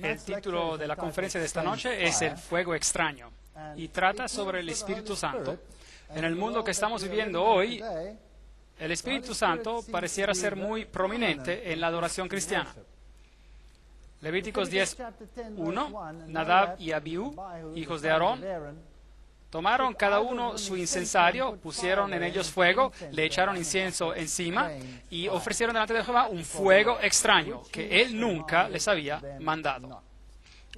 El título de la conferencia de esta noche es El fuego extraño y trata sobre el Espíritu Santo. En el mundo que estamos viviendo hoy, el Espíritu Santo pareciera ser muy prominente en la adoración cristiana. Levíticos 10:1, Nadab y Abiú, hijos de Aarón, tomaron cada uno su incensario, pusieron en ellos fuego, le echaron incienso encima y ofrecieron delante de Jehová un fuego extraño que él nunca les había mandado.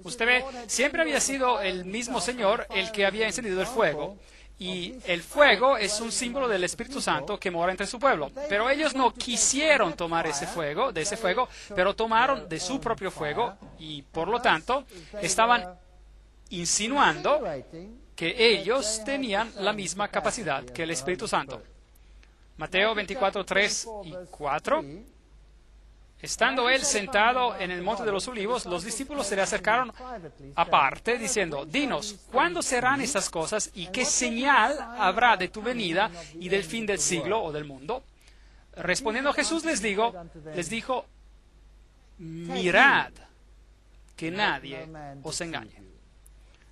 Usted ve, siempre había sido el mismo Señor el que había encendido el fuego, y el fuego es un símbolo del Espíritu Santo que mora entre su pueblo. Pero ellos no quisieron tomar ese fuego, pero tomaron de su propio fuego y por lo tanto estaban insinuando que ellos tenían la misma capacidad que el Espíritu Santo. Mateo 24:3 y 4. Estando él sentado en el monte de los olivos, los discípulos se le acercaron aparte, diciendo: Dinos, ¿cuándo serán estas cosas y qué señal habrá de tu venida y del fin del siglo o del mundo? Respondiendo Jesús les dijo: mirad que nadie os engañe.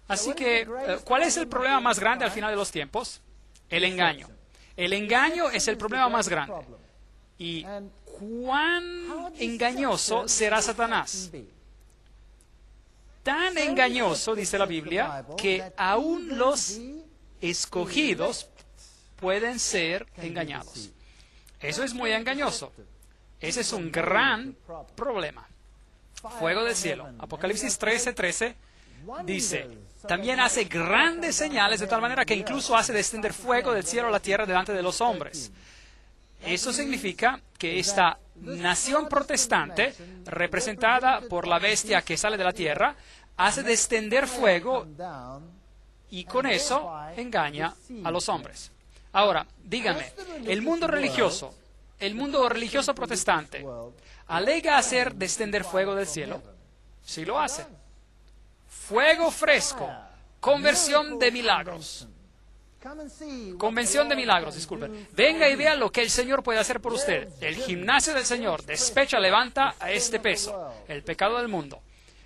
Así que, ¿cuál es el problema más grande al final de los tiempos? El engaño. El engaño es el problema más grande. ¿Y cuán engañoso será Satanás? Tan engañoso, dice la Biblia, que aún los escogidos pueden ser engañados. Eso es muy engañoso. Ese es un gran problema. Fuego del cielo. Apocalipsis 13:13 dice: también hace grandes señales de tal manera que incluso hace descender fuego del cielo a la tierra delante de los hombres. Eso significa que esta nación protestante, representada por la bestia que sale de la tierra, hace descender fuego y con eso engaña a los hombres. Ahora, díganme, el mundo religioso protestante, ¿alega hacer descender fuego del cielo? Sí lo hace. Fuego fresco, convención de milagros, disculpen. Venga y vea lo que el Señor puede hacer por usted. El gimnasio del Señor despecha, levanta a este peso, el pecado del mundo.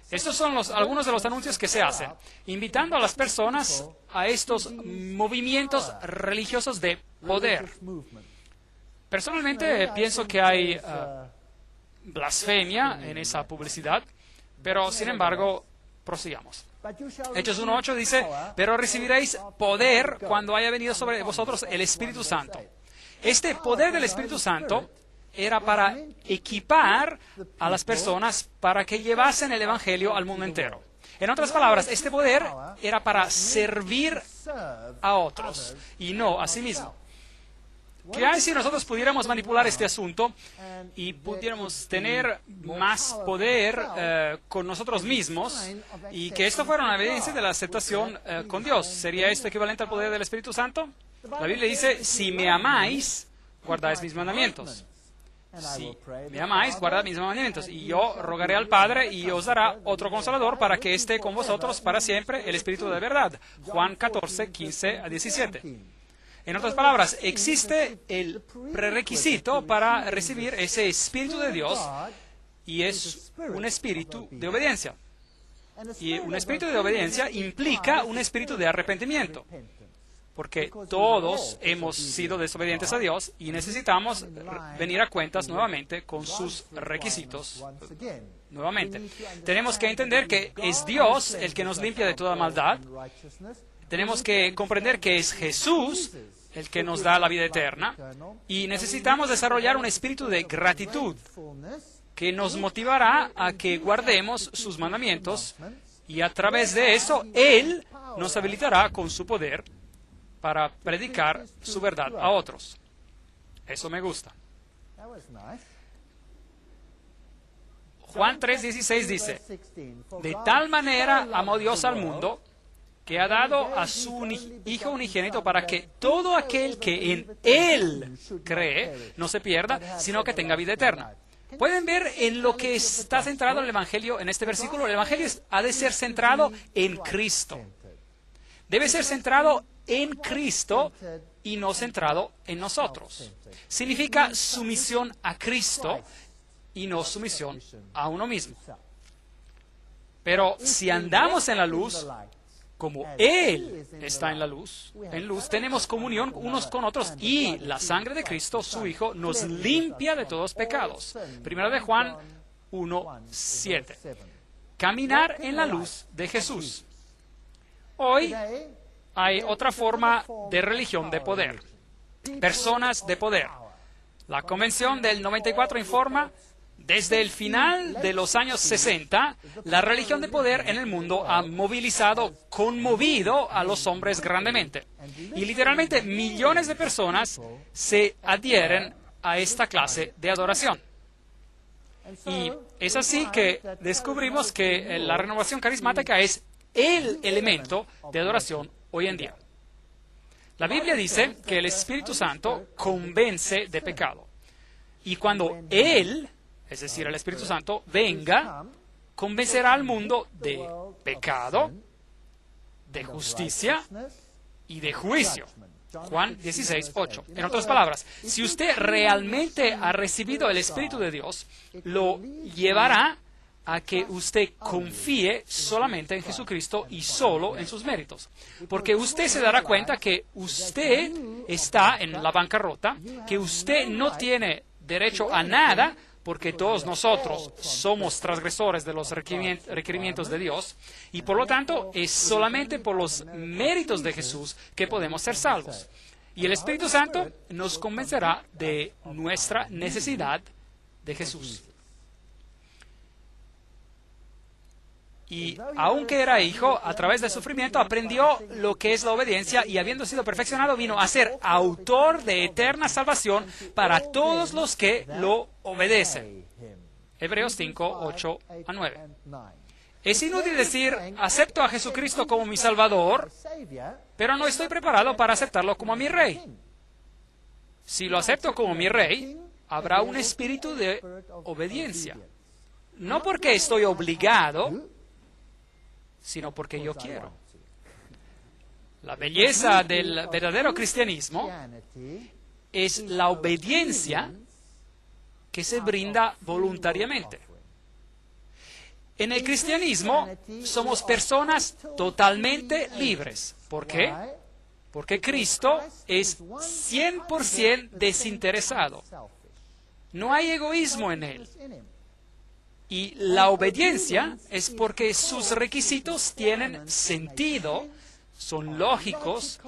Estos son algunos de los anuncios que se hacen, invitando a las personas a estos movimientos religiosos de poder. Personalmente pienso que hay blasfemia en esa publicidad, pero sin embargo, prosigamos. Hechos 1:8 dice: pero recibiréis poder cuando haya venido sobre vosotros el Espíritu Santo. Este poder del Espíritu Santo era para equipar a las personas para que llevasen el Evangelio al mundo entero. En otras palabras, este poder era para servir a otros y no a sí mismo. ¿Qué hay si nosotros pudiéramos manipular este asunto y pudiéramos tener más poder con nosotros mismos y que esto fuera una evidencia de la aceptación con Dios? ¿Sería esto equivalente al poder del Espíritu Santo? La Biblia dice, si me amáis, guardáis mis mandamientos. Si me amáis, guardad mis mandamientos. Y yo rogaré al Padre y os dará otro Consolador para que esté con vosotros para siempre, el Espíritu de verdad. Juan 14, 15 a 17. En otras palabras, existe el prerequisito para recibir ese Espíritu de Dios y es un espíritu de obediencia. Y un espíritu de obediencia implica un espíritu de arrepentimiento, porque todos hemos sido desobedientes a Dios y necesitamos venir a cuentas nuevamente con sus requisitos. Nuevamente, tenemos que entender que es Dios el que nos limpia de toda maldad. Tenemos que comprender que es Jesús el que nos da la vida eterna y necesitamos desarrollar un espíritu de gratitud que nos motivará a que guardemos sus mandamientos y a través de eso Él nos habilitará con su poder para predicar su verdad a otros. Eso me gusta. Juan 3:16 dice, de tal manera amó Dios al mundo que ha dado a su Hijo unigénito para que todo aquel que en Él cree no se pierda, sino que tenga vida eterna. ¿Pueden ver en lo que está centrado el Evangelio en este versículo? El Evangelio ha de ser centrado en Cristo. Debe ser centrado en Cristo y no centrado en nosotros. Significa sumisión a Cristo y no sumisión a uno mismo. Pero si andamos en la luz, como Él está en luz, tenemos comunión unos con otros y la sangre de Cristo, su Hijo, nos limpia de todos pecados. Primera de Juan 1:7. Caminar en la luz de Jesús. Hoy hay otra forma de religión de poder. Personas de poder. La Convención del 94 informa, desde el final de los años 60, la religión de poder en el mundo ha movilizado, conmovido a los hombres grandemente. Y literalmente millones de personas se adhieren a esta clase de adoración. Y es así que descubrimos que la renovación carismática es el elemento de adoración hoy en día. La Biblia dice que el Espíritu Santo convence de pecado. Y cuando Él, es decir, el Espíritu Santo, venga, convencerá al mundo de pecado, de justicia y de juicio. Juan 16:8. En otras palabras, si usted realmente ha recibido el Espíritu de Dios, lo llevará a que usted confíe solamente en Jesucristo y solo en sus méritos. Porque usted se dará cuenta que usted está en la bancarrota, que usted no tiene derecho a nada, porque todos nosotros somos transgresores de los requerimientos de Dios, y por lo tanto es solamente por los méritos de Jesús que podemos ser salvos. Y el Espíritu Santo nos convencerá de nuestra necesidad de Jesús. Y aunque era hijo, a través del sufrimiento aprendió lo que es la obediencia y habiendo sido perfeccionado vino a ser autor de eterna salvación para todos los que lo obedecen. Hebreos 5:8-9. Es inútil decir, acepto a Jesucristo como mi Salvador, pero no estoy preparado para aceptarlo como mi Rey. Si lo acepto como mi Rey, habrá un espíritu de obediencia. No porque estoy obligado, sino porque yo quiero. La belleza del verdadero cristianismo es la obediencia que se brinda voluntariamente. En el cristianismo somos personas totalmente libres. ¿Por qué? Porque Cristo es 100% desinteresado. No hay egoísmo en Él. Y la obediencia es porque sus requisitos tienen sentido, son lógicos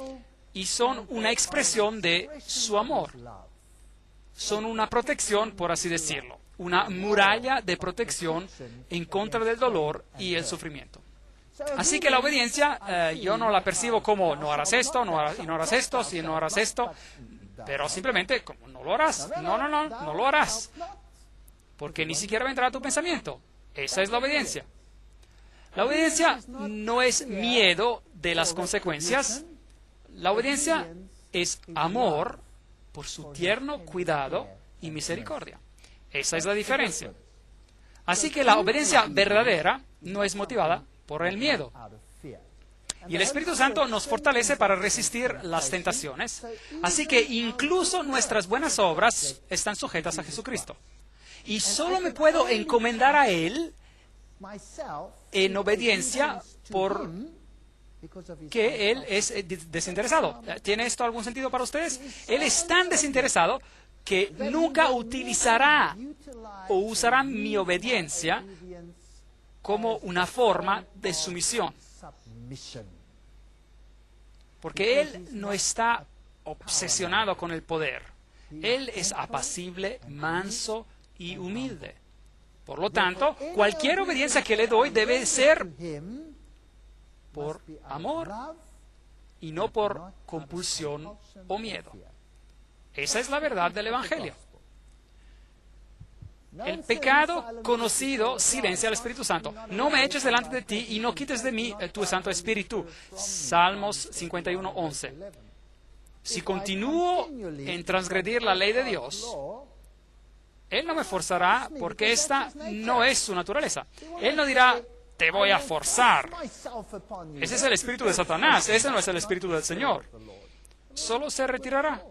y son una expresión de su amor. Son una protección, por así decirlo, una muralla de protección en contra del dolor y el sufrimiento. Así que la obediencia yo no la percibo como no harás esto, no harás esto, si no harás esto. Pero simplemente, como no lo harás, no lo harás, porque ni siquiera vendrá a tu pensamiento. Esa es la obediencia. La obediencia no es miedo de las consecuencias. La obediencia es amor por su tierno cuidado y misericordia. Esa es la diferencia. Así que la obediencia verdadera no es motivada por el miedo. Y el Espíritu Santo nos fortalece para resistir las tentaciones. Así que incluso nuestras buenas obras están sujetas a Jesucristo. Y solo me puedo encomendar a Él en obediencia porque Él es desinteresado. ¿Tiene esto algún sentido para ustedes? Él es tan desinteresado que nunca utilizará o usará mi obediencia como una forma de sumisión. Porque Él no está obsesionado con el poder. Él es apacible, manso y humilde. Por lo tanto, cualquier obediencia que le doy debe ser por amor y no por compulsión o miedo. Esa es la verdad del Evangelio. El pecado conocido silencia al Espíritu Santo. No me eches delante de ti y no quites de mí tu Santo Espíritu. Salmos 51:11. Si continúo en transgredir la ley de Dios, Él no me forzará porque esta no es su naturaleza. Él no dirá, te voy a forzar. Ese es el espíritu de Satanás, ese no es el espíritu del Señor. Solo se retirará.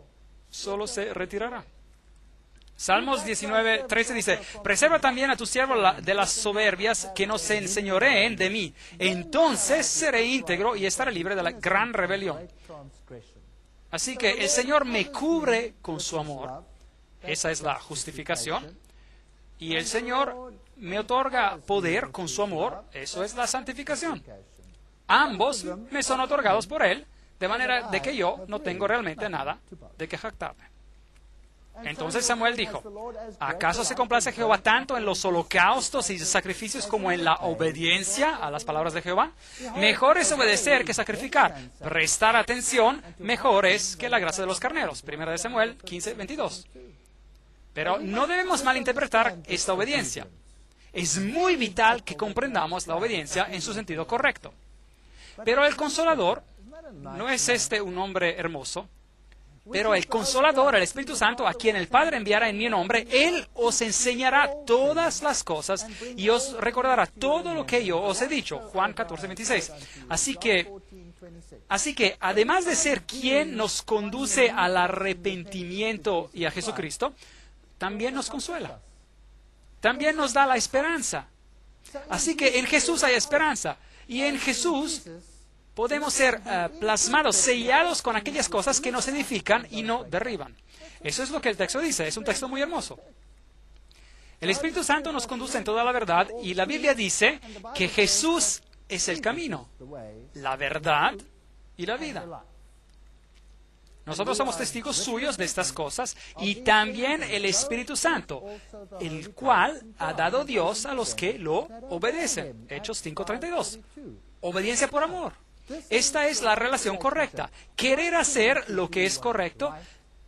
Salmos 19:13 dice, preserva también a tu siervo de las soberbias, que no se enseñoreen de mí. Entonces seré íntegro y estaré libre de la gran rebelión. Así que el Señor me cubre con su amor. Esa es la justificación. Y el Señor me otorga poder con su amor. Eso es la santificación. Ambos me son otorgados por Él, de manera de que yo no tengo realmente nada de que jactarme. Entonces Samuel dijo, ¿acaso se complace Jehová tanto en los holocaustos y sacrificios como en la obediencia a las palabras de Jehová? Mejor es obedecer que sacrificar. Prestar atención, mejor es que la grasa de los carneros. Primera de Samuel 15:22. Pero no debemos malinterpretar esta obediencia. Es muy vital que comprendamos la obediencia en su sentido correcto. Pero el Consolador, ¿no es este un hombre hermoso? Pero el Consolador, el Espíritu Santo, a quien el Padre enviará en mi nombre, Él os enseñará todas las cosas y os recordará todo lo que yo os he dicho. Juan 14:26. Así que, además de ser quien nos conduce al arrepentimiento y a Jesucristo, también nos consuela. También nos da la esperanza. Así que en Jesús hay esperanza. Y en Jesús podemos ser plasmados, sellados con aquellas cosas que nos edifican y no derriban. Eso es lo que el texto dice. Es un texto muy hermoso. El Espíritu Santo nos conduce en toda la verdad y la Biblia dice que Jesús es el camino, la verdad y la vida. Nosotros somos testigos suyos de estas cosas y también el Espíritu Santo, el cual ha dado Dios a los que lo obedecen. Hechos 5:32. Obediencia por amor. Esta es la relación correcta. Querer hacer lo que es correcto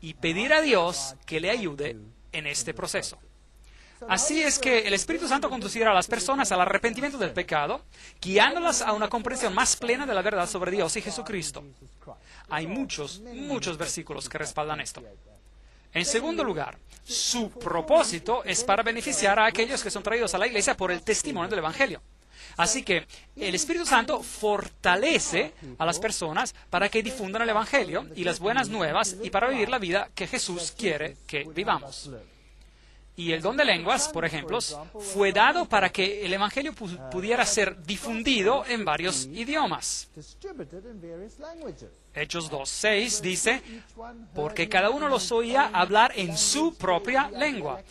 y pedir a Dios que le ayude en este proceso. Así es que el Espíritu Santo conducirá a las personas al arrepentimiento del pecado, guiándolas a una comprensión más plena de la verdad sobre Dios y Jesucristo. Hay muchos versículos que respaldan esto. En segundo lugar, su propósito es para beneficiar a aquellos que son traídos a la iglesia por el testimonio del Evangelio. Así que el Espíritu Santo fortalece a las personas para que difundan el Evangelio y las buenas nuevas y para vivir la vida que Jesús quiere que vivamos. Y el don de lenguas, por ejemplo, fue dado para que el Evangelio pudiera ser difundido en varios idiomas. Hechos 2:6 dice, porque cada uno los oía hablar en su propia lengua.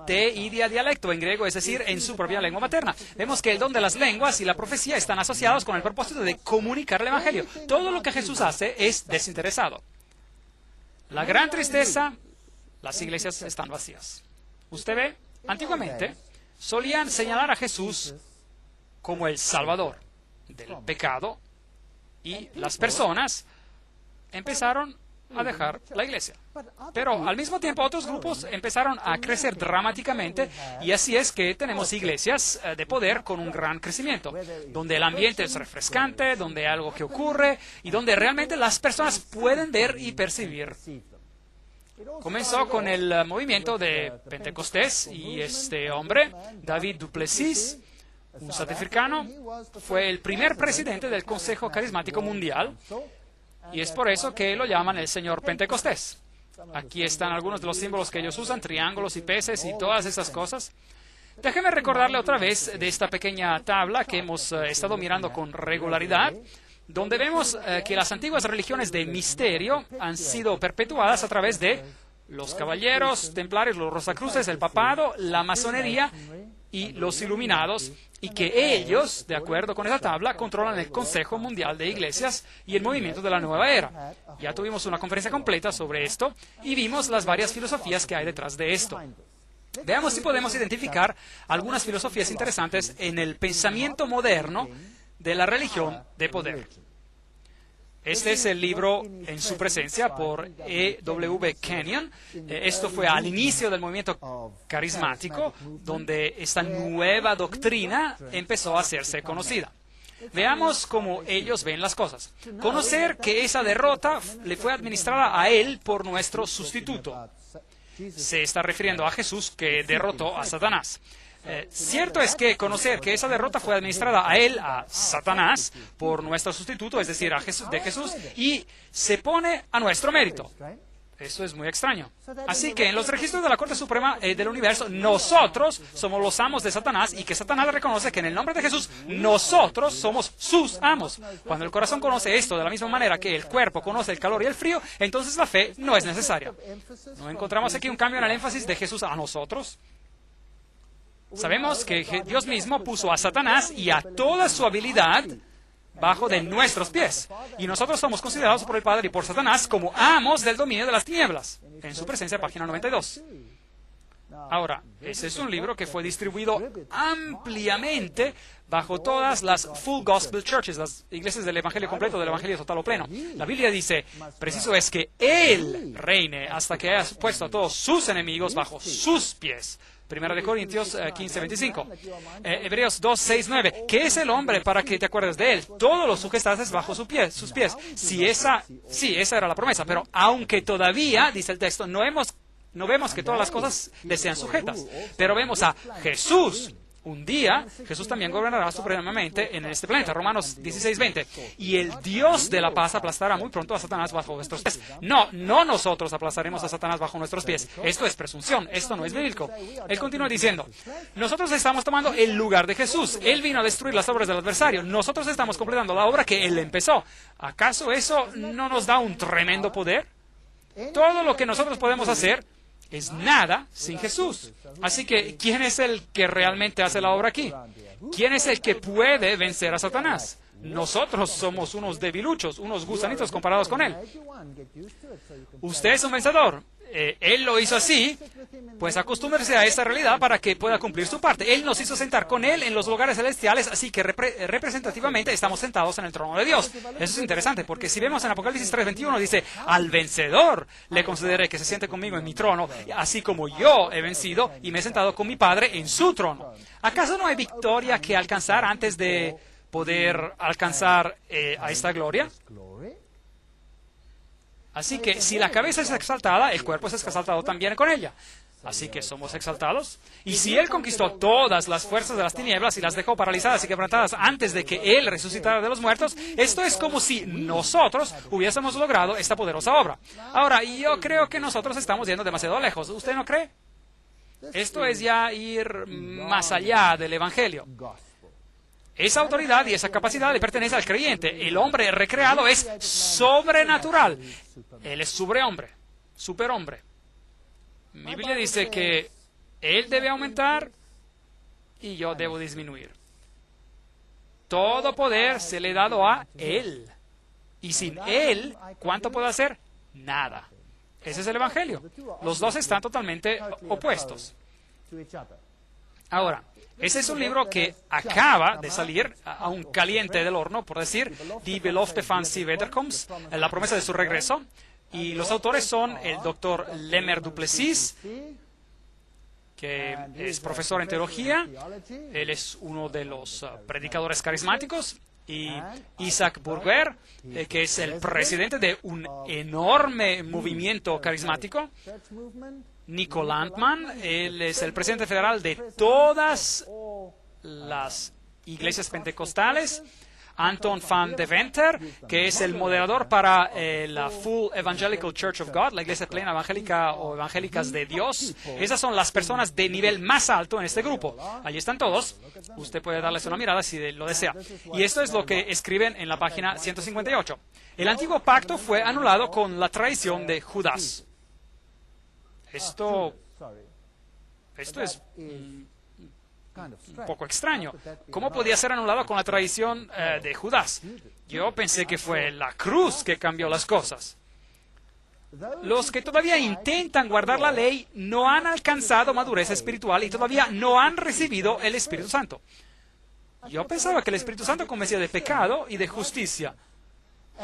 Idia dialecto en griego, es decir, en su propia lengua materna. Vemos que el don de las lenguas y la profecía están asociados con el propósito de comunicar el Evangelio. Todo lo que Jesús hace es desinteresado. La gran tristeza, las iglesias están vacías. Usted ve, antiguamente solían señalar a Jesús como el Salvador del pecado y las personas empezaron a dejar la iglesia. Pero al mismo tiempo otros grupos empezaron a crecer dramáticamente y así es que tenemos iglesias de poder con un gran crecimiento, donde el ambiente es refrescante, donde hay algo que ocurre y donde realmente las personas pueden ver y percibir. Comenzó con el movimiento de Pentecostés y este hombre, David du Plessis, un sudafricano, fue el primer presidente del Consejo Carismático Mundial y es por eso que lo llaman el Señor Pentecostés. Aquí están algunos de los símbolos que ellos usan, triángulos y peces y todas esas cosas. Déjeme recordarle otra vez de esta pequeña tabla que hemos estado mirando con regularidad, donde vemos que las antiguas religiones de misterio han sido perpetuadas a través de los caballeros templarios, los rosacruces, el papado, la masonería y los iluminados, y que ellos, de acuerdo con esa tabla, controlan el Consejo Mundial de Iglesias y el movimiento de la nueva era. Ya tuvimos una conferencia completa sobre esto y vimos las varias filosofías que hay detrás de esto. Veamos si podemos identificar algunas filosofías interesantes en el pensamiento moderno de la religión de poder. Este es el libro En su presencia por E.W. Kenyon. Esto fue al inicio del movimiento carismático, donde esta nueva doctrina empezó a hacerse conocida. Veamos cómo ellos ven las cosas. Conocer que esa derrota le fue administrada a él por nuestro sustituto. Se está refiriendo a Jesús que derrotó a Satanás. Cierto es que conocer que esa derrota fue administrada a él, a Satanás, por nuestro sustituto, es decir, a Jesús, y se pone a nuestro mérito. Eso es muy extraño. Así que en los registros de la Corte Suprema del Universo, nosotros somos los amos de Satanás y que Satanás reconoce que en el nombre de Jesús, nosotros somos sus amos. Cuando el corazón conoce esto de la misma manera que el cuerpo conoce el calor y el frío, entonces la fe no es necesaria. ¿No encontramos aquí un cambio en el énfasis de Jesús a nosotros? Sabemos que Dios mismo puso a Satanás y a toda su habilidad bajo de nuestros pies. Y nosotros somos considerados por el Padre y por Satanás como amos del dominio de las tinieblas. En su presencia, página 92. Ahora, ese es un libro que fue distribuido ampliamente bajo todas las Full Gospel Churches, las iglesias del Evangelio completo, del Evangelio total o pleno. La Biblia dice, preciso es que Él reine hasta que haya puesto a todos sus enemigos bajo sus pies. Primera de Corintios 15:25. Hebreos 2:6-9. ¿Qué es el hombre para que te acuerdes de él? Todo lo sujetaste bajo sus pies. Sí, esa era la promesa. Pero aunque todavía, dice el texto, no vemos que todas las cosas le sean sujetas. Pero vemos a Jesús. Un día, Jesús también gobernará supremamente en este planeta. Romanos 16:20. Y el Dios de la paz aplastará muy pronto a Satanás bajo nuestros pies. No nosotros aplastaremos a Satanás bajo nuestros pies. Esto es presunción, esto no es bíblico. Él continúa diciendo, nosotros estamos tomando el lugar de Jesús. Él vino a destruir las obras del adversario. Nosotros estamos completando la obra que Él empezó. ¿Acaso eso no nos da un tremendo poder? Todo lo que nosotros podemos hacer es nada sin Jesús. Así que, ¿quién es el que realmente hace la obra aquí? ¿Quién es el que puede vencer a Satanás? Nosotros somos unos debiluchos, unos gusanitos comparados con Él. Usted es un vencedor. Él lo hizo así, pues acostúmbrese a esta realidad para que pueda cumplir su parte. Él nos hizo sentar con Él en los lugares celestiales, así que representativamente estamos sentados en el trono de Dios. Eso es interesante, porque si vemos en Apocalipsis 3:21, dice, al vencedor le concederé que se siente conmigo en mi trono, así como yo he vencido y me he sentado con mi Padre en su trono. ¿Acaso no hay victoria que alcanzar antes de poder alcanzar a esta gloria? Así que si la cabeza es exaltada, el cuerpo es exaltado también con ella. Así que somos exaltados. Y si Él conquistó todas las fuerzas de las tinieblas y las dejó paralizadas y quebrantadas antes de que Él resucitara de los muertos, esto es como si nosotros hubiésemos logrado esta poderosa obra. Ahora, yo creo que nosotros estamos yendo demasiado lejos. ¿Usted no cree? Esto es ya ir más allá del Evangelio. Esa autoridad y esa capacidad le pertenece al creyente. El hombre recreado es sobrenatural. Él es superhombre. Mi Biblia dice que Él debe aumentar y yo debo disminuir. Todo poder se le ha dado a Él. Y sin Él, ¿cuánto puedo hacer? Nada. Ese es el Evangelio. Los dos están totalmente opuestos. Ahora, ese es un libro que acaba de salir aún caliente del horno, por decir, Die Belofte van Sie Wederkomst, la promesa de su regreso. Y los autores son el doctor Lemer Duplessis, que es profesor en teología. Él es uno de los predicadores carismáticos. Y Isaac Burger, que es el presidente de un enorme movimiento carismático. Nico Landman, él es el presidente federal de todas las iglesias pentecostales. Anton van Deventer, que es el moderador para la Full Evangelical Church of God, la iglesia plena evangélica o evangélicas de Dios. Esas son las personas de nivel más alto en este grupo. Allí están todos. Usted puede darles una mirada si lo desea. Y esto es lo que escriben en la página 158. El antiguo pacto fue anulado con la traición de Judas. Esto es un poco extraño. ¿Cómo podía ser anulado con la traición de Judas? Yo pensé que fue la cruz que cambió las cosas. Los que todavía intentan guardar la ley no han alcanzado madurez espiritual y todavía no han recibido el Espíritu Santo. Yo pensaba que el Espíritu Santo convencía de pecado y de justicia,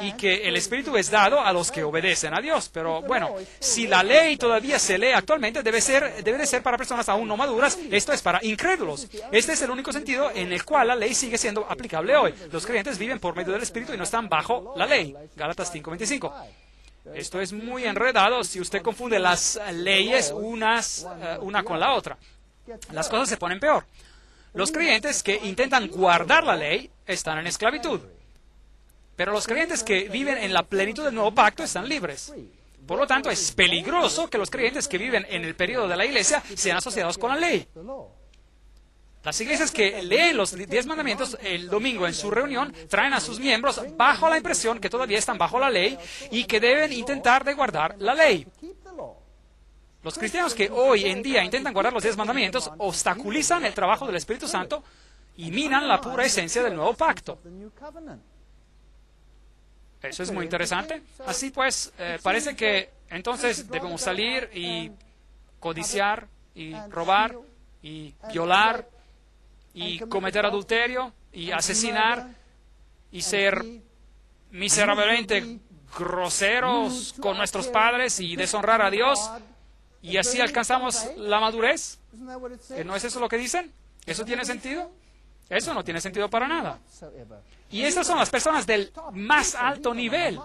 y que el Espíritu es dado a los que obedecen a Dios. Pero bueno, si la ley todavía se lee actualmente, debe de ser para personas aún no maduras. Esto es para incrédulos. Este es el único sentido en el cual la ley sigue siendo aplicable hoy. Los creyentes viven por medio del Espíritu y no están bajo la ley. Gálatas 5:25. Esto es muy enredado si usted confunde las leyes una con la otra. Las cosas se ponen peor. Los creyentes que intentan guardar la ley están en esclavitud. Pero los creyentes que viven en la plenitud del nuevo pacto están libres. Por lo tanto, es peligroso que los creyentes que viven en el periodo de la iglesia sean asociados con la ley. Las iglesias que leen los 10 mandamientos el domingo en su reunión traen a sus miembros bajo la impresión que todavía están bajo la ley y que deben intentar de guardar la ley. Los cristianos que hoy en día intentan guardar los 10 mandamientos obstaculizan el trabajo del Espíritu Santo y minan la pura esencia del nuevo pacto. Eso es muy interesante. Así pues, parece que entonces debemos salir y codiciar y robar y violar y cometer adulterio y asesinar y ser miserablemente groseros con nuestros padres y deshonrar a Dios, y así alcanzamos la madurez. ¿No es eso lo que dicen? ¿Eso tiene sentido? Eso no tiene sentido para nada. Y estas son las personas del más alto nivel.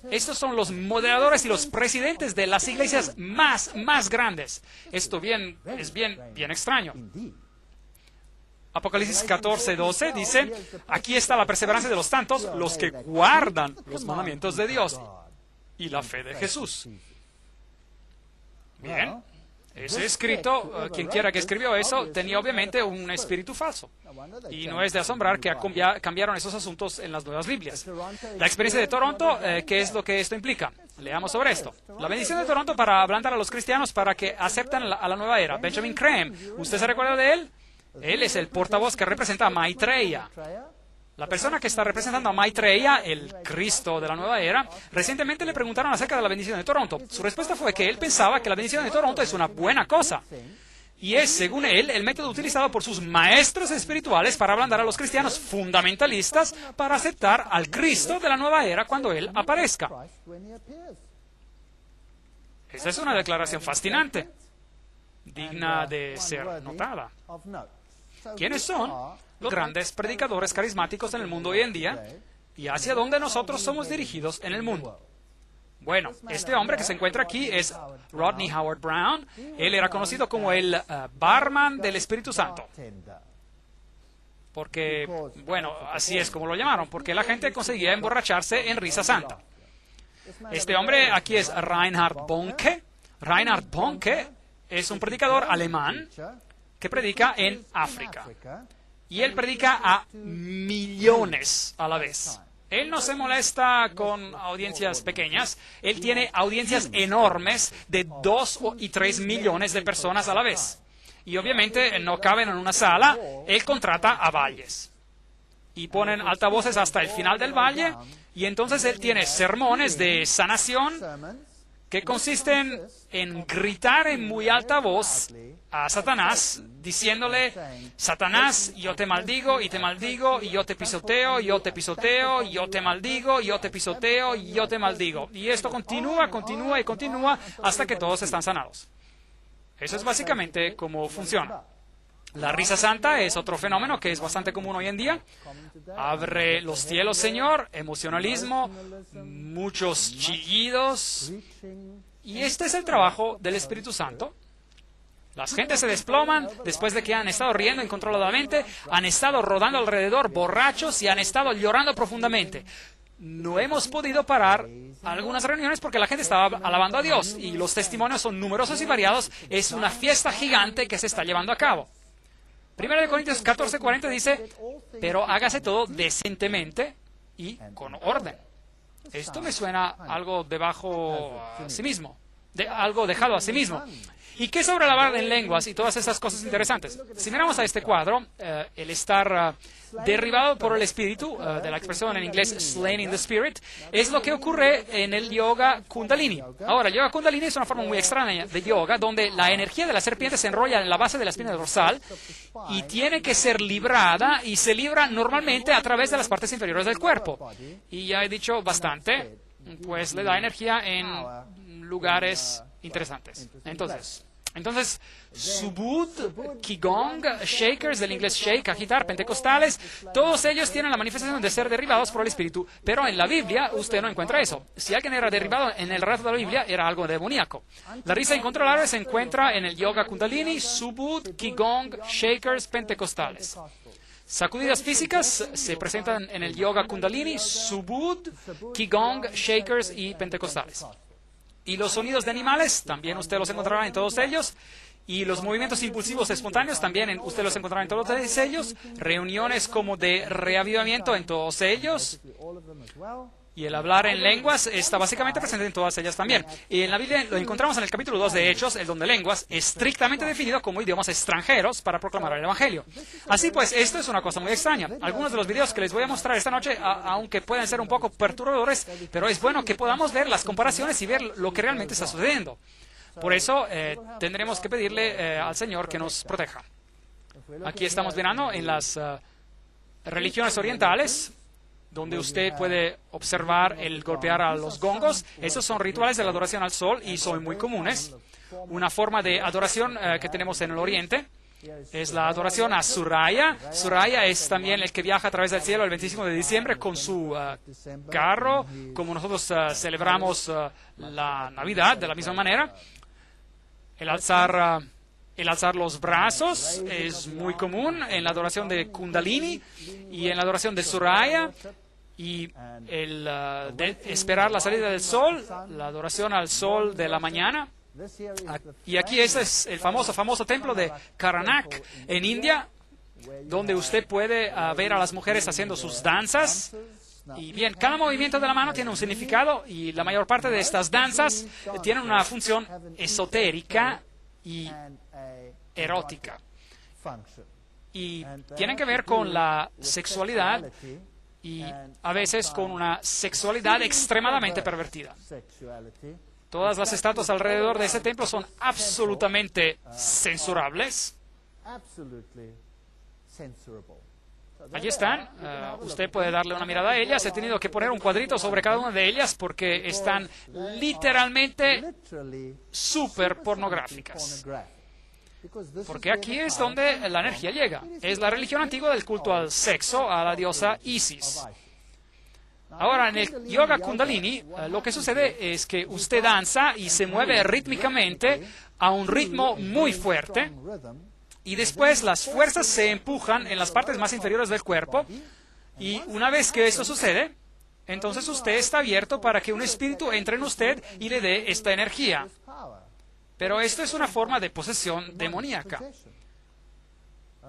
Estos son los moderadores y los presidentes de las iglesias más grandes. Esto es bien extraño. Apocalipsis 14:12 dice: aquí está la perseverancia de los santos, los que guardan los mandamientos de Dios y la fe de Jesús. Bien. Ese escrito, quien quiera que escribió eso, tenía obviamente un espíritu falso. Y no es de asombrar que cambiaron esos asuntos en las nuevas Biblias. La experiencia de Toronto, ¿qué es lo que esto implica? Leamos sobre esto. La bendición de Toronto para ablandar a los cristianos para que acepten a la nueva era. Benjamin Crane, ¿usted se recuerda de él? Él es el portavoz que representa a Maitreya. La persona que está representando a Maitreya, el Cristo de la nueva era, recientemente le preguntaron acerca de la bendición de Toronto. Su respuesta fue que él pensaba que la bendición de Toronto es una buena cosa. Y es, según él, el método utilizado por sus maestros espirituales para ablandar a los cristianos fundamentalistas para aceptar al Cristo de la nueva era cuando él aparezca. Esa es una declaración fascinante, digna de ser notada. ¿Quiénes son los grandes predicadores carismáticos en el mundo hoy en día y hacia dónde nosotros somos dirigidos en el mundo? Bueno, este hombre que se encuentra aquí es Rodney Howard Brown. Él era conocido como el barman del Espíritu Santo. Porque, bueno, así es como lo llamaron, porque la gente conseguía emborracharse en risa santa. Este hombre aquí es Reinhard Bonnke. Reinhard Bonnke es un predicador alemán que predica en África. Y él predica a millones a la vez. Él no se molesta con audiencias pequeñas. Él tiene audiencias enormes de 2 y 3 millones de personas a la vez. Y obviamente no caben en una sala. Él contrata a valles. Y ponen altavoces hasta el final del valle. Y entonces él tiene sermones de sanación que consisten en gritar en muy alta voz a Satanás, diciéndole: Satanás, yo te maldigo, y yo te pisoteo, yo te pisoteo, yo te maldigo, yo te pisoteo, yo te maldigo. Y esto continúa, continúa y continúa hasta que todos están sanados. Eso es básicamente cómo funciona. La risa santa es otro fenómeno que es bastante común hoy en día. Abre los cielos, Señor, emocionalismo, muchos chillidos. Y este es el trabajo del Espíritu Santo. Las gentes se desploman después de que han estado riendo incontroladamente, han estado rodando alrededor borrachos y han estado llorando profundamente. No hemos podido parar algunas reuniones porque la gente estaba alabando a Dios y los testimonios son numerosos y variados. Es una fiesta gigante que se está llevando a cabo. 1 Corintios 14:40 dice: pero hágase todo decentemente y con orden. Esto me suena algo debajo a sí mismo, algo dejado a sí mismo. ¿Y qué sobre hablar en lenguas y todas esas cosas interesantes? Si miramos a este cuadro, el estar derribado por el espíritu, de la expresión en inglés slain in the spirit, es lo que ocurre en el yoga kundalini. Ahora, el yoga kundalini es una forma muy extraña de yoga, donde la energía de la serpiente se enrolla en la base de la espina dorsal y tiene que ser librada, y se libra normalmente a través de las partes inferiores del cuerpo. Y ya he dicho bastante, pues le da energía en lugares interesantes. Entonces, Subud, Qigong, Shakers, del inglés shake, agitar, pentecostales, todos ellos tienen la manifestación de ser derribados por el Espíritu, pero en la Biblia usted no encuentra eso. Si alguien era derribado en el relato de la Biblia, era algo demoníaco. La risa incontrolable se encuentra en el yoga kundalini, Subud, Qigong, Shakers, pentecostales. Sacudidas físicas se presentan en el yoga kundalini, Subud, Qigong, Shakers y pentecostales. Y los sonidos de animales, también usted los encontrará en todos ellos. Y los movimientos impulsivos espontáneos, también usted los encontrará en todos ellos. Reuniones como de reavivamiento en todos ellos. Y el hablar en lenguas está básicamente presente en todas ellas también. Y en la Biblia lo encontramos en el capítulo 2 de Hechos, el don de lenguas, estrictamente definido como idiomas extranjeros para proclamar el Evangelio. Así pues, esto es una cosa muy extraña. Algunos de los videos que les voy a mostrar esta noche, aunque pueden ser un poco perturbadores, pero es bueno que podamos ver las comparaciones y ver lo que realmente está sucediendo. Por eso tendremos que pedirle al Señor que nos proteja. Aquí estamos mirando en las religiones orientales, donde usted puede observar el golpear a los gongos. Esos son rituales de la adoración al sol y son muy comunes. Una forma de adoración que tenemos en el Oriente es la adoración a Suraya. Suraya es también el que viaja a través del cielo el 25 de diciembre con su carro, como nosotros celebramos la Navidad de la misma manera. El alzar los brazos es muy común en la adoración de Kundalini y en la adoración de Suraya. Y el de esperar la salida del sol, la adoración al sol de la mañana. Y aquí ese es el famoso templo de Karanak en India, donde usted puede ver a las mujeres haciendo sus danzas. Y bien, cada movimiento de la mano tiene un significado y la mayor parte de estas danzas tienen una función esotérica y erótica. Y tienen que ver con la sexualidad y a veces con una sexualidad extremadamente pervertida. Todas las estatuas alrededor de ese templo son absolutamente censurables. Allí están. Usted puede darle una mirada a ellas. He tenido que poner un cuadrito sobre cada una de ellas porque están literalmente súper pornográficas. Porque aquí es donde la energía llega. Es la religión antigua del culto al sexo, a la diosa Isis. Ahora, en el yoga kundalini, lo que sucede es que usted danza y se mueve rítmicamente a un ritmo muy fuerte. Y después las fuerzas se empujan en las partes más inferiores del cuerpo. Y una vez que eso sucede, entonces usted está abierto para que un espíritu entre en usted y le dé esta energía. Pero esto es una forma de posesión demoníaca.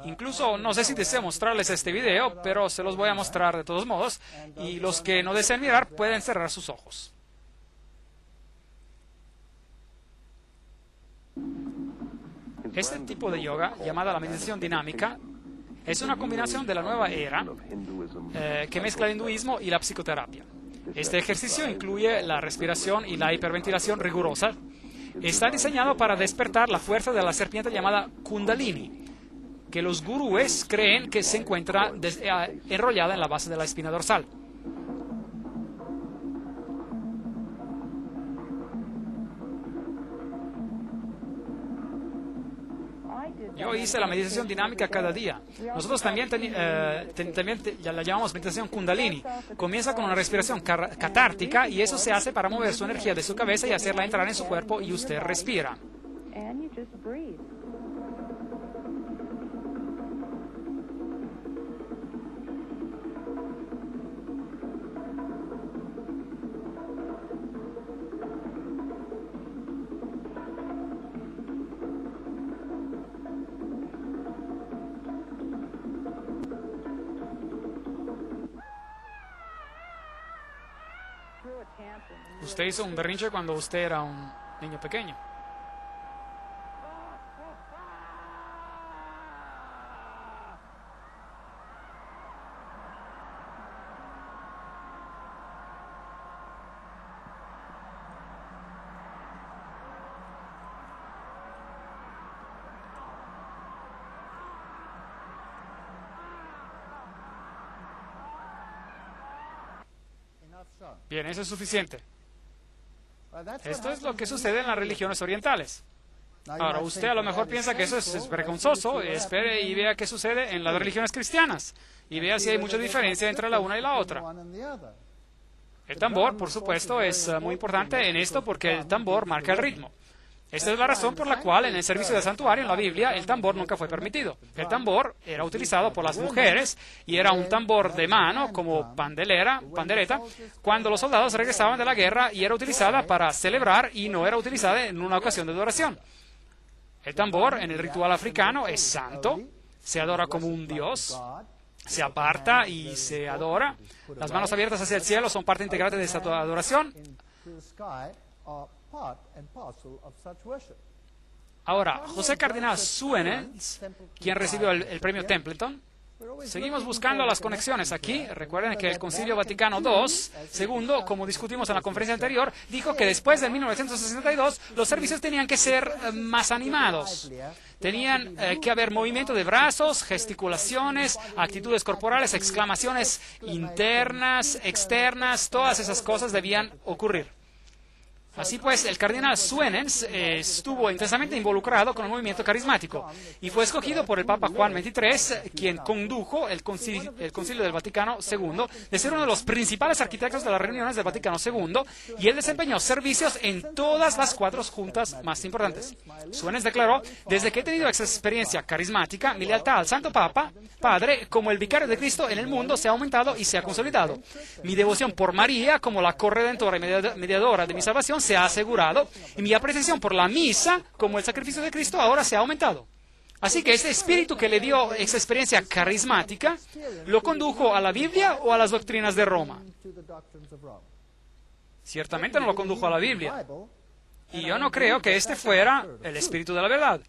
Incluso, no sé si deseo mostrarles este video, pero se los voy a mostrar de todos modos. Y los que no deseen mirar pueden cerrar sus ojos. Este tipo de yoga, llamada la meditación dinámica, es una combinación de la nueva era que mezcla el hinduismo y la psicoterapia. Este ejercicio incluye la respiración y la hiperventilación rigurosa. Está diseñado para despertar la fuerza de la serpiente llamada Kundalini, que los gurúes creen que se encuentra enrollada en la base de la espina dorsal. Yo hice la meditación dinámica cada día. Nosotros también ya la llamamos meditación Kundalini. Comienza con una respiración catártica y eso se hace para mover su energía de su cabeza y hacerla entrar en su cuerpo y usted respira. Usted hizo un berrinche cuando usted era un niño pequeño. Bien, eso es suficiente. Esto es lo que sucede en las religiones orientales. Ahora, usted a lo mejor piensa que eso es vergonzoso. Espere y vea qué sucede en las religiones cristianas. Y vea si hay mucha diferencia entre la una y la otra. El tambor, por supuesto, es muy importante en esto porque el tambor marca el ritmo. Esta es la razón por la cual en el servicio de santuario en la Biblia el tambor nunca fue permitido. El tambor era utilizado por las mujeres y era un tambor de mano como pandereta cuando los soldados regresaban de la guerra y era utilizada para celebrar y no era utilizada en una ocasión de adoración. El tambor en el ritual africano es santo, se adora como un dios, se aparta y se adora. Las manos abiertas hacia el cielo son parte integrante de esta adoración. Ahora, José Cardinal Suenens, quien recibió el premio Templeton, seguimos buscando las conexiones aquí. Recuerden que el Concilio Vaticano II, como discutimos en la conferencia anterior, dijo que después de 1962 los servicios tenían que ser más animados. Tenían que haber movimiento de brazos, gesticulaciones, actitudes corporales, exclamaciones internas, externas, todas esas cosas debían ocurrir. Así pues, el cardenal Suenens estuvo intensamente involucrado con el movimiento carismático y fue escogido por el Papa Juan XXIII, quien condujo el Concilio del Vaticano II, de ser uno de los principales arquitectos de las reuniones del Vaticano II, y él desempeñó servicios en todas las 4 juntas más importantes. Suenens declaró: desde que he tenido esa experiencia carismática, mi lealtad al Santo Padre como el vicario de Cristo en el mundo se ha aumentado y se ha consolidado. Mi devoción por María como la corredentora y mediadora de mi salvación se ha asegurado, y mi apreciación por la misa como el sacrificio de Cristo ahora se ha aumentado. Así que este espíritu que le dio esa experiencia carismática, ¿lo condujo a la Biblia o a las doctrinas de Roma? Ciertamente no lo condujo a la Biblia. Y yo no creo que este fuera el espíritu de la verdad.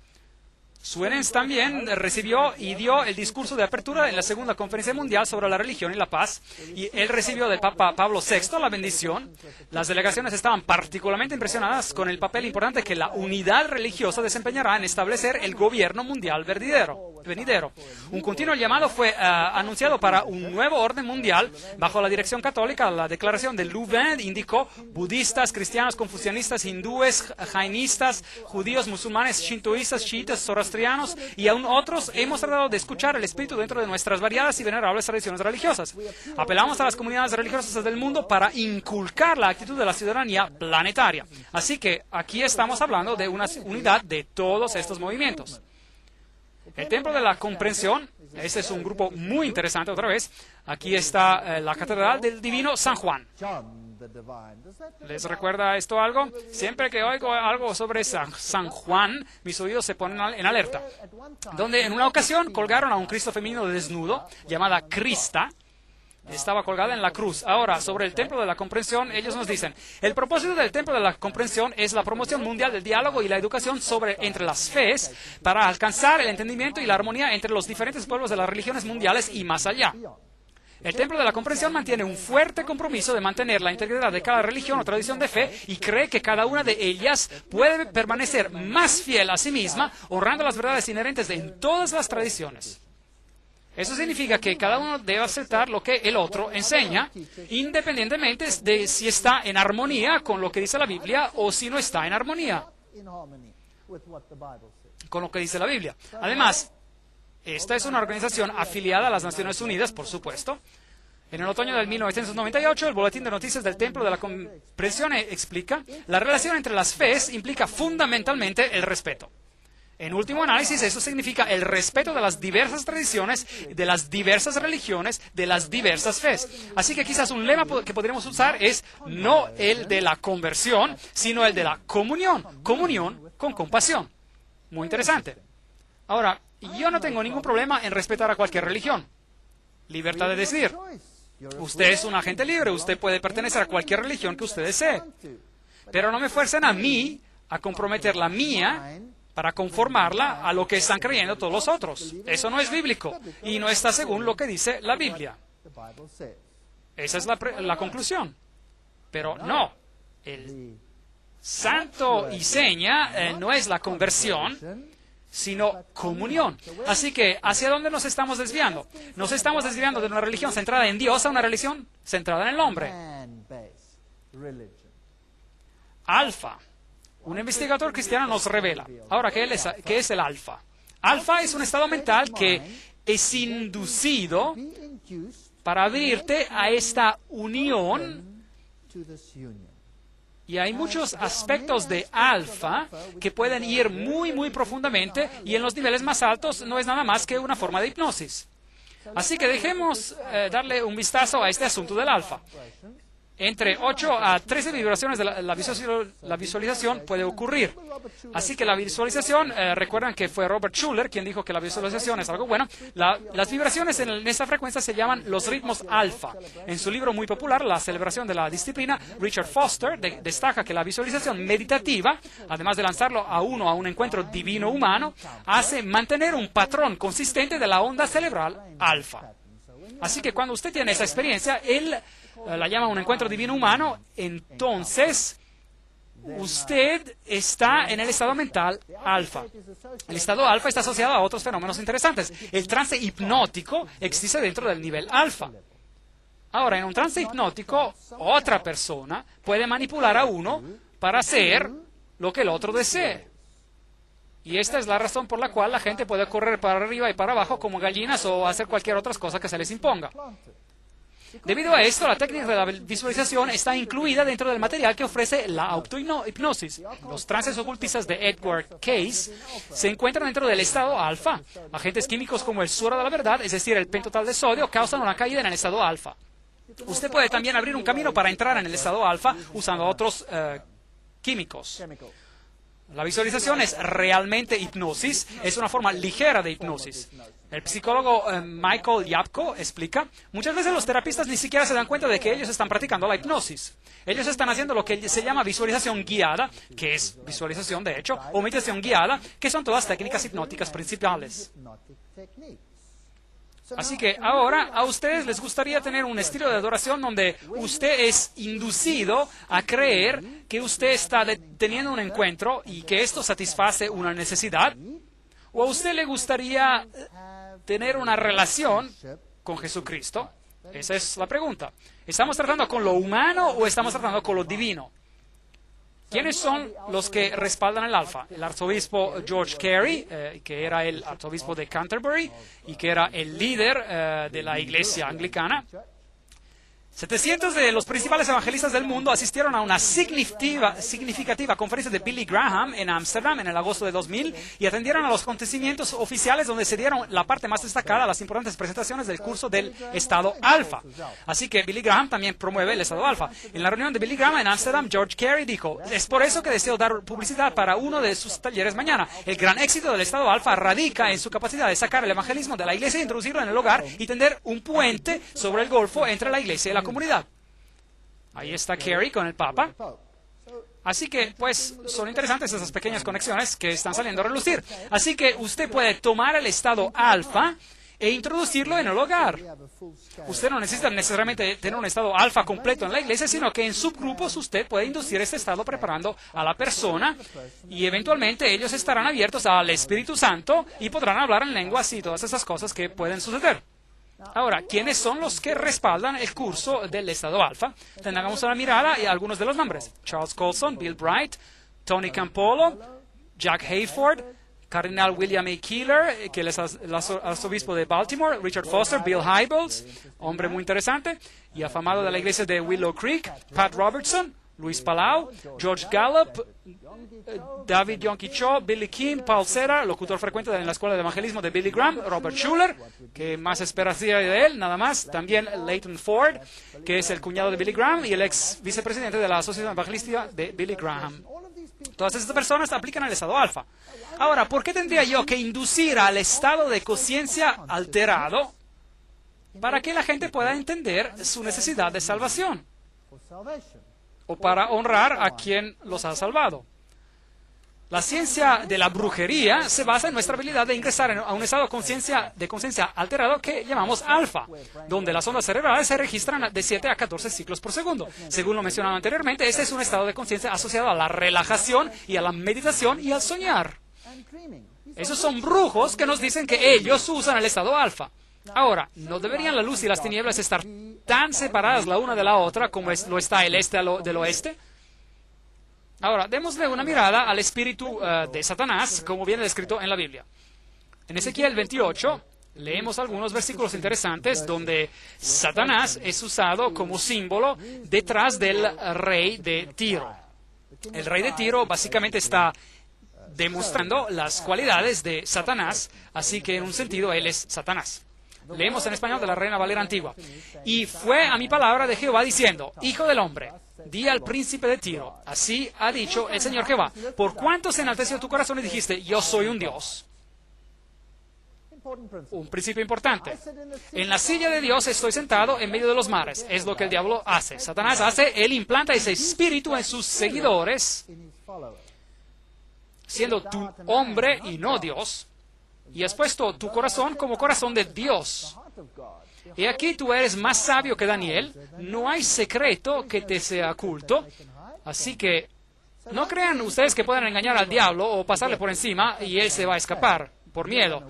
Suenens también recibió y dio el discurso de apertura en la segunda conferencia mundial sobre la religión y la paz, y él recibió del Papa Pablo VI la bendición. Las delegaciones estaban particularmente impresionadas con el papel importante que la unidad religiosa desempeñará en establecer el gobierno mundial venidero. Un continuo llamado fue anunciado para un nuevo orden mundial bajo la dirección católica. La declaración de Louvain indicó: budistas, cristianos, confucianistas, hindúes, jainistas, judíos, musulmanes, shintoístas, chiitas, zoroastrianos y aún otros, hemos tratado de escuchar el espíritu dentro de nuestras variadas y venerables tradiciones religiosas. Apelamos a las comunidades religiosas del mundo para inculcar la actitud de la ciudadanía planetaria. Así que aquí estamos hablando de una unidad de todos estos movimientos. El Templo de la Comprensión, este es un grupo muy interesante otra vez. Aquí está la Catedral del Divino San Juan. ¿Les recuerda esto algo? Siempre que oigo algo sobre San Juan, mis oídos se ponen en alerta. Donde en una ocasión colgaron a un Cristo femenino desnudo, llamada Crista. Estaba colgada en la cruz. Ahora, sobre el Templo de la Comprensión, ellos nos dicen: el propósito del Templo de la Comprensión es la promoción mundial del diálogo y la educación entre las fees para alcanzar el entendimiento y la armonía entre los diferentes pueblos de las religiones mundiales y más allá. El Templo de la Comprensión mantiene un fuerte compromiso de mantener la integridad de cada religión o tradición de fe y cree que cada una de ellas puede permanecer más fiel a sí misma, honrando las verdades inherentes en todas las tradiciones. Eso significa que cada uno debe aceptar lo que el otro enseña, independientemente de si está en armonía con lo que dice la Biblia o si no está en armonía con lo que dice la Biblia. Además, esta es una organización afiliada a las Naciones Unidas, por supuesto. En el otoño del 1998, el Boletín de Noticias del Templo de la Comprensión explica: la relación entre las fees implica fundamentalmente el respeto. En último análisis, eso significa el respeto de las diversas tradiciones, de las diversas religiones, de las diversas fees. Así que quizás un lema que podríamos usar es no el de la conversión, sino el de la comunión. Comunión con compasión. Muy interesante. Ahora, yo no tengo ningún problema en respetar a cualquier religión. Libertad de decidir. Usted es un agente libre, usted puede pertenecer a cualquier religión que usted desee. Pero no me fuercen a mí a comprometer la mía para conformarla a lo que están creyendo todos los otros. Eso no es bíblico y no está según lo que dice la Biblia. Esa es la conclusión. Pero no, el santo y seña no es la conversión, sino comunión. Así que, ¿hacia dónde nos estamos desviando? Nos estamos desviando de una religión centrada en Dios a una religión centrada en el hombre. Alfa. Un investigador cristiano nos revela. Ahora, ¿qué es el alfa? Alfa es un estado mental que es inducido para abrirte a esta unión. Y hay muchos aspectos de alfa que pueden ir muy, muy profundamente, y en los niveles más altos no es nada más que una forma de hipnosis. Así que dejemos darle un vistazo a este asunto del alfa. Entre 8 a 13 vibraciones de la visualización puede ocurrir. Así que la visualización, recuerdan que fue Robert Schuller quien dijo que la visualización es algo bueno. Las vibraciones en esta frecuencia se llaman los ritmos alfa. En su libro muy popular, La celebración de la disciplina, Richard Foster destaca que la visualización meditativa, además de lanzarlo a un encuentro divino humano, hace mantener un patrón consistente de la onda cerebral alfa. Así que cuando usted tiene esa experiencia, él la llama un encuentro divino humano, entonces usted está en el estado mental alfa. El estado alfa está asociado a otros fenómenos interesantes. El trance hipnótico existe dentro del nivel alfa. Ahora, en un trance hipnótico, otra persona puede manipular a uno para hacer lo que el otro desee. Y esta es la razón por la cual la gente puede correr para arriba y para abajo como gallinas o hacer cualquier otra cosa que se les imponga. Debido a esto, la técnica de la visualización está incluida dentro del material que ofrece la autohipnosis. Los trances ocultistas de Edward Cayce se encuentran dentro del estado alfa. Agentes químicos como el suero de la verdad, es decir, el pentotal de sodio, causan una caída en el estado alfa. Usted puede también abrir un camino para entrar en el estado alfa usando otros químicos. La visualización es realmente hipnosis, es una forma ligera de hipnosis. El psicólogo Michael Yapko explica: muchas veces los terapistas ni siquiera se dan cuenta de que ellos están practicando la hipnosis. Ellos están haciendo lo que se llama visualización guiada, que es visualización de hecho, o meditación guiada, que son todas técnicas hipnóticas principales. Así que ahora a ustedes les gustaría tener un estilo de adoración donde usted es inducido a creer que usted está teniendo un encuentro y que esto satisface una necesidad. ¿O a usted le gustaría tener una relación con Jesucristo? Esa es la pregunta. ¿Estamos tratando con lo humano o estamos tratando con lo divino? ¿Quiénes son los que respaldan el alfa? El arzobispo George Carey, que era el arzobispo de Canterbury y que era el líder de la iglesia anglicana. 700 de los principales evangelistas del mundo asistieron a una significativa conferencia de Billy Graham en Ámsterdam en el agosto de 2000 y atendieron a los acontecimientos oficiales donde se dieron la parte más destacada, las importantes presentaciones del curso del estado alfa. Así que Billy Graham también promueve el estado alfa. En la reunión de Billy Graham en Ámsterdam, George Carey dijo: es por eso que deseo dar publicidad para uno de sus talleres mañana. El gran éxito del estado alfa radica en su capacidad de sacar el evangelismo de la iglesia e introducirlo en el hogar y tender un puente sobre el golfo entre la iglesia y la comunidad. Ahí está Carey con el Papa. Así que, pues, son interesantes esas pequeñas conexiones que están saliendo a relucir. Así que usted puede tomar el estado alfa e introducirlo en el hogar. Usted no necesita necesariamente tener un estado alfa completo en la iglesia, sino que en subgrupos usted puede inducir este estado preparando a la persona y eventualmente ellos estarán abiertos al Espíritu Santo y podrán hablar en lenguas y todas esas cosas que pueden suceder. Ahora, ¿quiénes son los que respaldan el curso del estado alfa? Tengamos una mirada y algunos de los nombres. Charles Colson, Bill Bright, Tony Campolo, Jack Hayford, Cardinal William A. Keeler, que es el arzobispo de Baltimore, Richard Foster, Bill Hybels, hombre muy interesante y afamado de la iglesia de Willow Creek, Pat Robertson, Luis Palau, George Gallup, David Yonki Cho, Billy King, Paul Cera, locutor frecuente en la escuela de evangelismo de Billy Graham, Robert Schuller, que más esperaría de él, nada más, también Leighton Ford, que es el cuñado de Billy Graham y el ex vicepresidente de la Asociación Evangelística de Billy Graham. Todas estas personas aplican al estado alfa. Ahora, ¿por qué tendría yo que inducir al estado de conciencia alterado para que la gente pueda entender su necesidad de salvación? O para honrar a quien los ha salvado. La ciencia de la brujería se basa en nuestra habilidad de ingresar a un estado de conciencia alterado que llamamos alfa, donde las ondas cerebrales se registran de 7 a 14 ciclos por segundo. Según lo mencionado anteriormente, este es un estado de conciencia asociado a la relajación y a la meditación y al soñar. Esos son brujos que nos dicen que ellos usan el estado alfa. Ahora, ¿no deberían la luz y las tinieblas estar tan separadas la una de la otra como lo está el este del oeste? Ahora, démosle una mirada al espíritu de Satanás, como viene descrito en la Biblia. En Ezequiel 28, leemos algunos versículos interesantes donde Satanás es usado como símbolo detrás del rey de Tiro. El rey de Tiro básicamente está demostrando las cualidades de Satanás, así que en un sentido él es Satanás. Leemos en español de la Reina Valera Antigua. Y fue a mi palabra de Jehová diciendo, Hijo del hombre, di al príncipe de Tiro, así ha dicho el Señor Jehová, por cuánto se enalteció tu corazón y dijiste, yo soy un Dios. Un principio importante. En la silla de Dios estoy sentado en medio de los mares. Es lo que el diablo hace. Satanás hace, él implanta ese espíritu en sus seguidores, siendo tu hombre y no Dios. Y has puesto tu corazón como corazón de Dios. Y aquí tú eres más sabio que Daniel. No hay secreto que te sea oculto. Así que no crean ustedes que puedan engañar al diablo o pasarle por encima y él se va a escapar por miedo.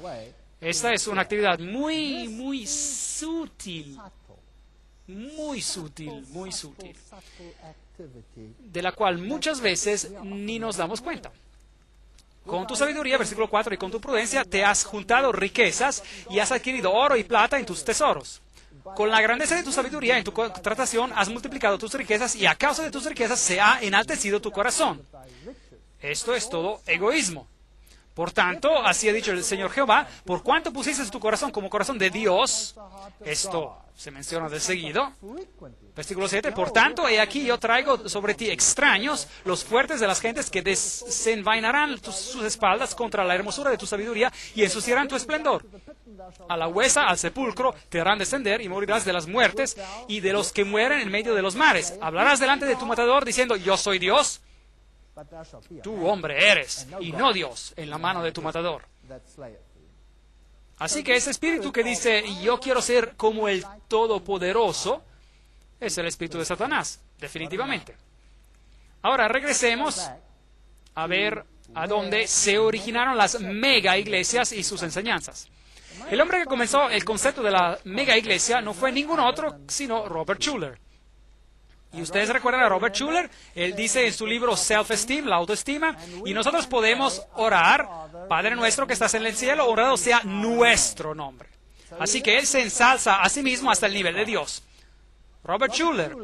Esta es una actividad muy, muy sutil. Muy sutil, muy sutil. De la cual muchas veces ni nos damos cuenta. Con tu sabiduría, versículo 4, y con tu prudencia te has juntado riquezas y has adquirido oro y plata en tus tesoros. Con la grandeza de tu sabiduría en tu contratación has multiplicado tus riquezas y a causa de tus riquezas se ha enaltecido tu corazón. Esto es todo egoísmo. Por tanto, así ha dicho el Señor Jehová, por cuanto pusiste tu corazón como corazón de Dios, esto se menciona de seguido. Versículo 7, por tanto, he aquí yo traigo sobre ti extraños, los fuertes de las gentes que desenvainarán sus espaldas contra la hermosura de tu sabiduría y ensuciarán tu esplendor. A la huesa, al sepulcro, te harán descender y morirás de las muertes y de los que mueren en medio de los mares. Hablarás delante de tu matador diciendo, yo soy Dios. Tú hombre eres, y no Dios, en la mano de tu matador. Así que ese espíritu que dice, yo quiero ser como el Todopoderoso, es el espíritu de Satanás, definitivamente. Ahora regresemos a ver a dónde se originaron las mega iglesias y sus enseñanzas. El hombre que comenzó el concepto de la mega iglesia no fue ningún otro sino Robert Schuller. Y ustedes recuerdan a Robert Schuller, él dice en su libro Self-Esteem, la autoestima, y nosotros podemos orar, Padre nuestro que estás en el cielo, honrado sea nuestro nombre. Así que él se ensalza a sí mismo hasta el nivel de Dios. Robert Schuller,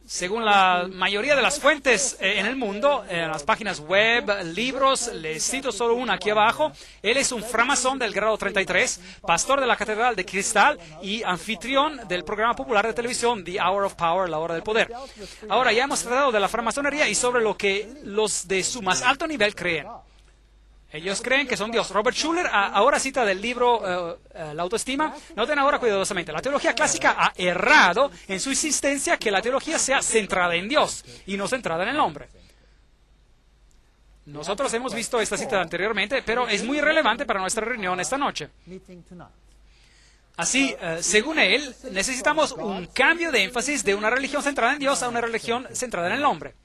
según la mayoría de las fuentes en el mundo, en las páginas web, libros, les cito solo una aquí abajo, él es un framasón del grado 33, pastor de la Catedral de Cristal y anfitrión del programa popular de televisión The Hour of Power, la hora del poder. Ahora ya hemos tratado de la framasonería y sobre lo que los de su más alto nivel creen. Ellos creen que son Dios. Robert Schuller ahora cita del libro La autoestima. Noten ahora cuidadosamente. La teología clásica ha errado en su insistencia que la teología sea centrada en Dios y no centrada en el hombre. Nosotros hemos visto esta cita anteriormente, pero es muy relevante para nuestra reunión esta noche. Así, según él, necesitamos un cambio de énfasis de una religión centrada en Dios a una religión centrada en el hombre.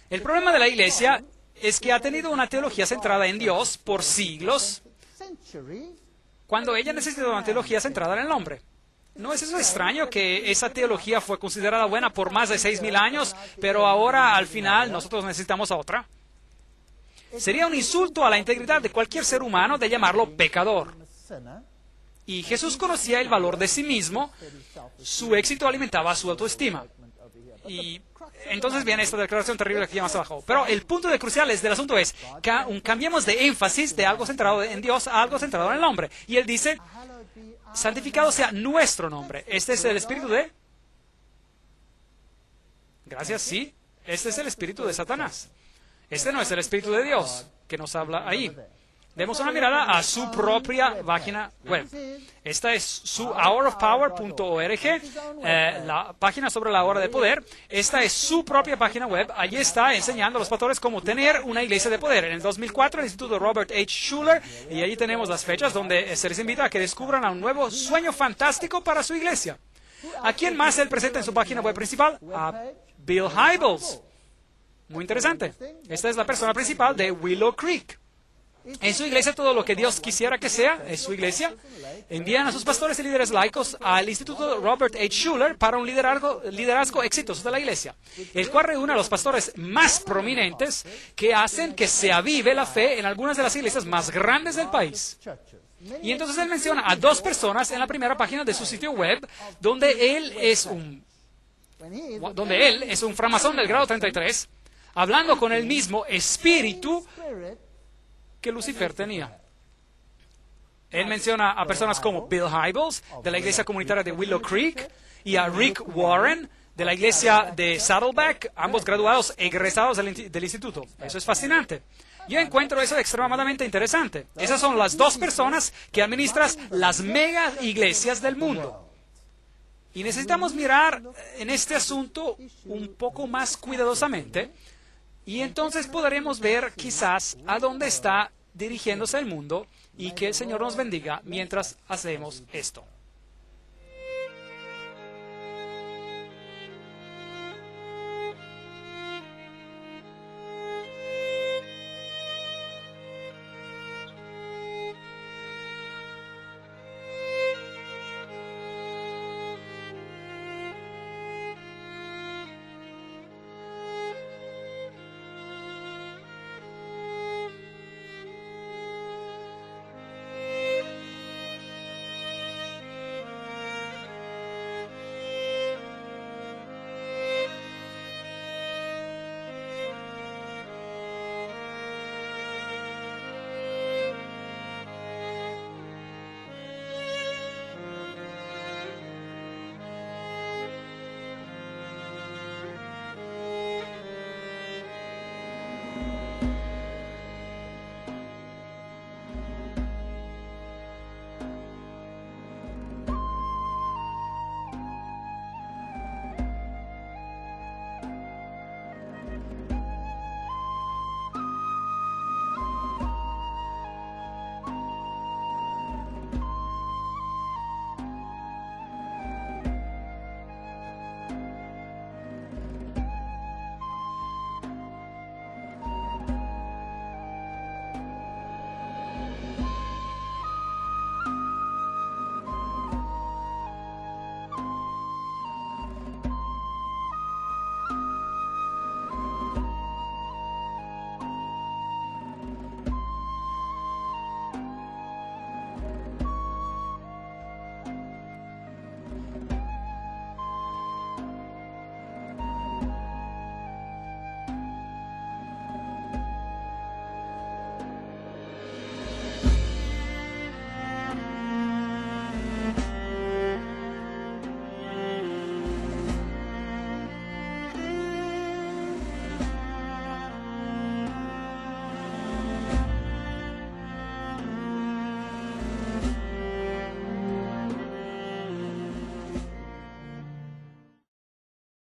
El problema de la Iglesia es que ha tenido una teología centrada en Dios por siglos, cuando ella necesita una teología centrada en el hombre. ¿No es eso extraño que esa teología fue considerada buena por más de 6.000 años, pero ahora al final nosotros necesitamos otra? Sería un insulto a la integridad de cualquier ser humano de llamarlo pecador. Y Jesús conocía el valor de sí mismo, su éxito alimentaba su autoestima. Y entonces viene esta declaración terrible aquí más abajo. Pero el punto crucial del asunto es que cambiemos de énfasis de algo centrado en Dios a algo centrado en el hombre. Y él dice, santificado sea nuestro nombre. Este es el espíritu de... Gracias, sí. Este es el espíritu de Satanás. Este no es el espíritu de Dios que nos habla ahí. Demos una mirada a su propia página web. Esta es su hourofpower.org, la página sobre la hora de poder. Esta es su propia página web. Allí está enseñando a los pastores cómo tener una iglesia de poder. En el 2004, el Instituto Robert H. Schuller, y allí tenemos las fechas donde se les invita a que descubran un nuevo sueño fantástico para su iglesia. ¿A quién más él presenta en su página web principal? A Bill Hybels. Muy interesante. Esta es la persona principal de Willow Creek. En su iglesia, todo lo que Dios quisiera que sea, es su iglesia. Envían a sus pastores y líderes laicos al Instituto Robert H. Schuller para un liderazgo exitoso de la iglesia, el cual reúne a los pastores más prominentes que hacen que se avive la fe en algunas de las iglesias más grandes del país. Y entonces él menciona a dos personas en la primera página de su sitio web, donde él es un framasón del grado 33, hablando con el mismo espíritu que Lucifer tenía. Él menciona a personas como Bill Hybels, de la iglesia comunitaria de Willow Creek, y a Rick Warren, de la iglesia de Saddleback, ambos graduados egresados del instituto. Eso es fascinante. Yo encuentro eso extremadamente interesante. Esas son las dos personas que administran las mega iglesias del mundo. Y necesitamos mirar en este asunto un poco más cuidadosamente, y entonces podremos ver quizás a dónde está dirigiéndose el mundo, y que el Señor nos bendiga mientras hacemos esto.